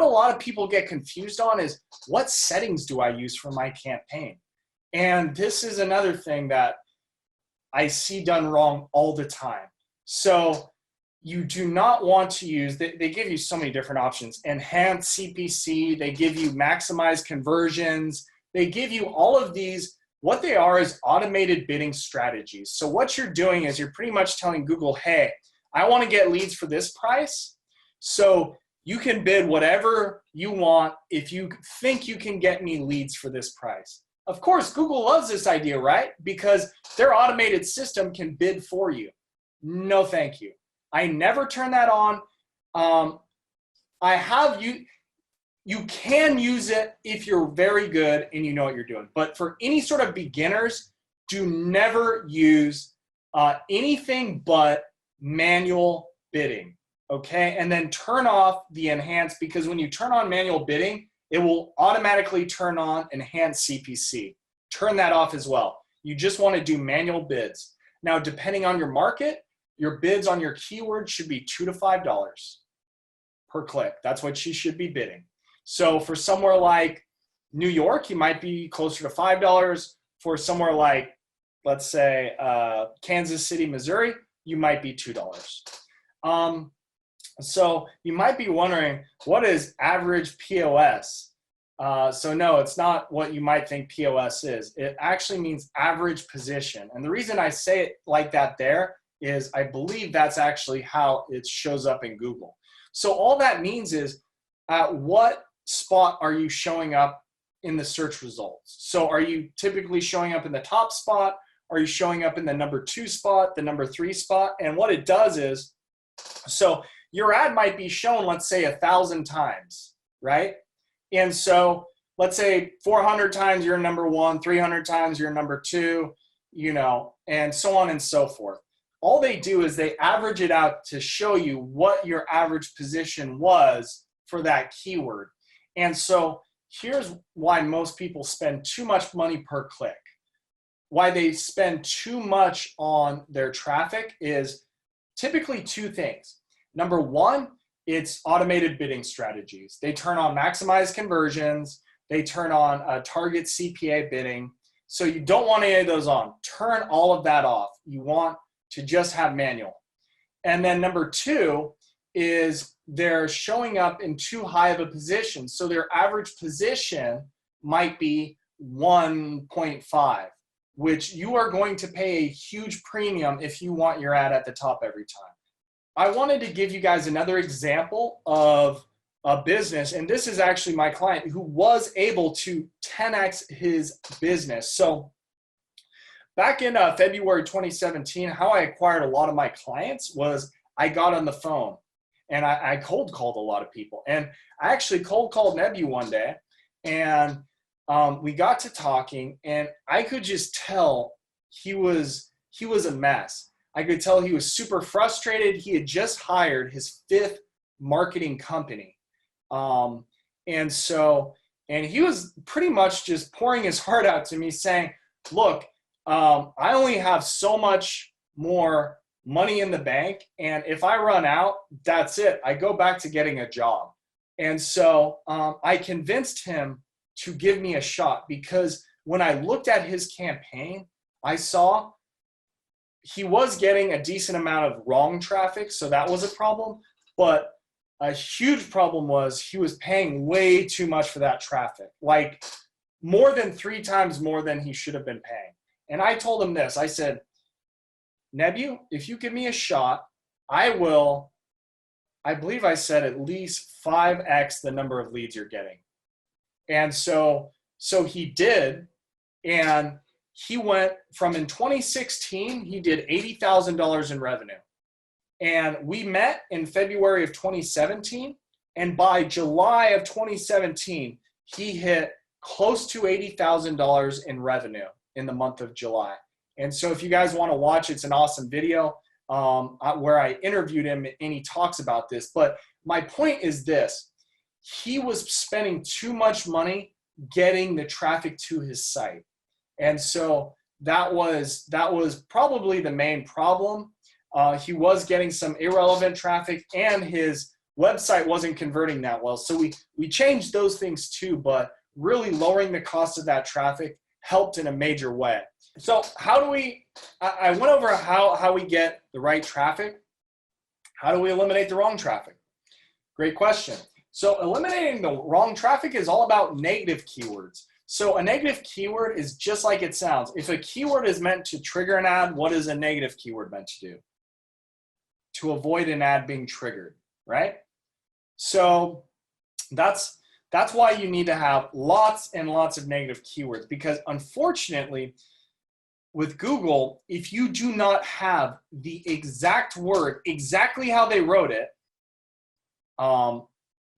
a lot of people get confused on is, what settings do I use for my campaign? And this is another thing that I see done wrong all the time. So you do not want to use, they give you so many different options. Enhanced CPC, they give you maximize conversions. They give you all of these. What they are is automated bidding strategies. So what you're doing is you're pretty much telling Google, hey, I want to get leads for this price. So you can bid whatever you want if you think you can get me leads for this price. Of course, Google loves this idea, right? Because their automated system can bid for you. No, thank you. I never turn that on. You can use it if you're very good and you know what you're doing. But for any sort of beginners, do never use anything but manual bidding, okay? And then turn off the enhanced, because when you turn on manual bidding, it will automatically turn on enhanced CPC. Turn that off as well. You just want to do manual bids. Now, depending on your market, your bids on your keyword should be $2 to $5 per click. That's what you should be bidding. So for somewhere like New York, you might be closer to $5. For somewhere like, let's say, Kansas City, Missouri, you might be $2. So you might be wondering, what is average POS? So no, it's not what you might think POS is. It actually means average position. And the reason I say it like that there is I believe that's actually how it shows up in Google. So all that means is, at what spot are you showing up in the search results? So are you typically showing up in the top spot? Are you showing up in the number 2 spot, the number 3 spot? And what it does is, so your ad might be shown, let's say 1,000 times, right? And so let's say 400 times you're number 1, 300 times you're number 2, you know, and so on and so forth. All they do is they average it out to show you what your average position was for that keyword. And so here's why most people spend too much money per click. Why they spend too much on their traffic is typically 2 things. Number 1, it's automated bidding strategies. They turn on maximize conversions. They turn on target CPA bidding. So you don't want any of those on. Turn all of that off. You want to just have manual. And then number 2 is they're showing up in too high of a position. So their average position might be 1.5, which you are going to pay a huge premium if you want your ad at the top every time. I wanted to give you guys another example of a business, and this is actually my client who was able to 10x his business. So back in February 2017, how I acquired a lot of my clients was I got on the phone and I cold called a lot of people. And I actually cold called Nebu one day, and we got to talking, and I could just tell he was a mess. I could tell he was super frustrated. He had just hired his 5th marketing company. And he was pretty much just pouring his heart out to me saying, look, I only have so much more money in the bank, and if I run out, that's it. I go back to getting a job. And so I convinced him to give me a shot, because when I looked at his campaign, I saw he was getting a decent amount of wrong traffic, so that was a problem. But a huge problem was he was paying way too much for that traffic, like more than 3 times more than he should have been paying. And I told him this. I said, Nebu, if you give me a shot, I will, I believe I said, at least 5x the number of leads you're getting. And so he did, and he went from, in 2016, he did $80,000 in revenue. And we met in February of 2017, and by July of 2017, he hit close to $80,000 in revenue in the month of July. And so if you guys want to watch, it's an awesome video where I interviewed him and he talks about this. But my point is this: he was spending too much money getting the traffic to his site. And so that was probably the main problem. He was getting some irrelevant traffic, and his website wasn't converting that well. So we changed those things too, but really lowering the cost of that traffic helped in a major way. So how do we, I went over how we get the right traffic. How do we eliminate the wrong traffic? Great question. So eliminating the wrong traffic is all about negative keywords. So a negative keyword is just like it sounds. If a keyword is meant to trigger an ad, what is a negative keyword meant to do? To avoid an ad being triggered, right? So that's why you need to have lots and lots of negative keywords, because unfortunately with Google, if you do not have the exact word, exactly how they wrote it,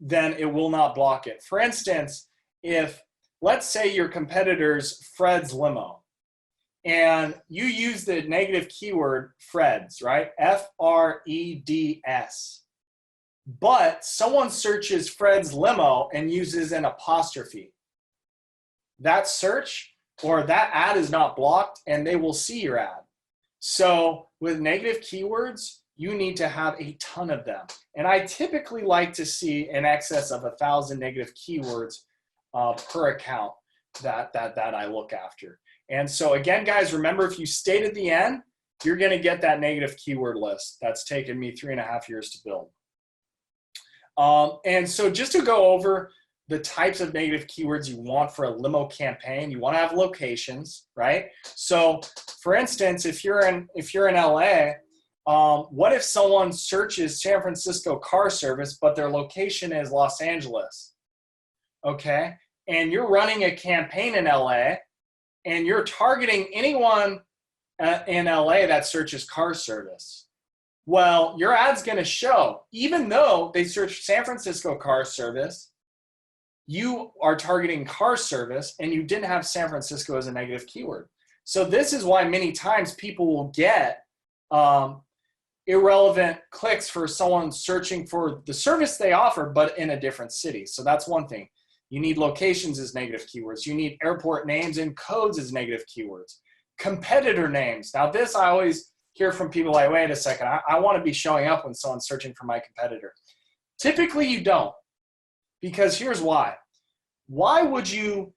then it will not block it. For instance, if let's say your competitor's Fred's Limo, and you use the negative keyword Fred's, right? F-R-E-D-S. But someone searches Fred's Limo and uses an apostrophe. That search or that ad is not blocked, and they will see your ad. So with negative keywords, you need to have a ton of them. And I typically like to see in excess of 1,000 negative keywords per account that I look after. And so again, guys, remember, if you stayed at the end, you're going to get that negative keyword list. That's taken me 3.5 years to build. And so just to go over the types of negative keywords you want for a limo campaign, you want to have locations, right? So for instance, if you're in LA, what if someone searches San Francisco car service, but their location is Los Angeles? Okay. And you're running a campaign in LA, and you're targeting anyone in LA that searches car service. Well, your ad's going to show, even though they searched San Francisco car service, you are targeting car service, and you didn't have San Francisco as a negative keyword. So this is why many times people will get irrelevant clicks for someone searching for the service they offer, but in a different city. So that's one thing. You need locations as negative keywords. You need airport names and codes as negative keywords. Competitor names. Now this, I always hear from people like, wait a second, I want to be showing up when someone's searching for my competitor. Typically you don't, because here's why. Why would you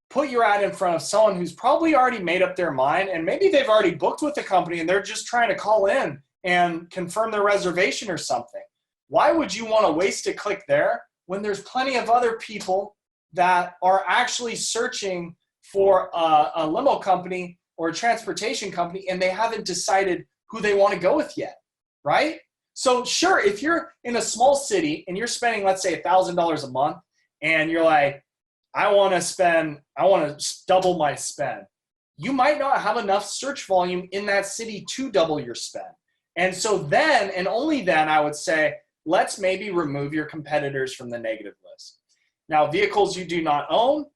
put your ad in front of someone who's probably already made up their mind, and maybe they've already booked with the company and they're just trying to call in and confirm their reservation or something? Why would you want to waste a click there when there's plenty of other people that are actually searching for a limo company or a transportation company, and they haven't decided who they want to go with yet, right? So sure, if you're in a small city and you're spending, let's say, $1,000 a month, and you're like, I want to double my spend, you might not have enough search volume in that city to double your spend. And so then, and only then, I would say, let's maybe remove your competitors from the negative list. Now, vehicles you do not own,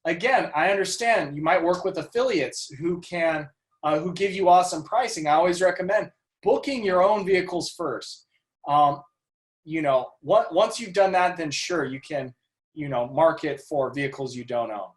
again, I understand you might work with affiliates who give you awesome pricing. I always recommend booking your own vehicles first. Once you've done that, then sure, you can, market for vehicles you don't own.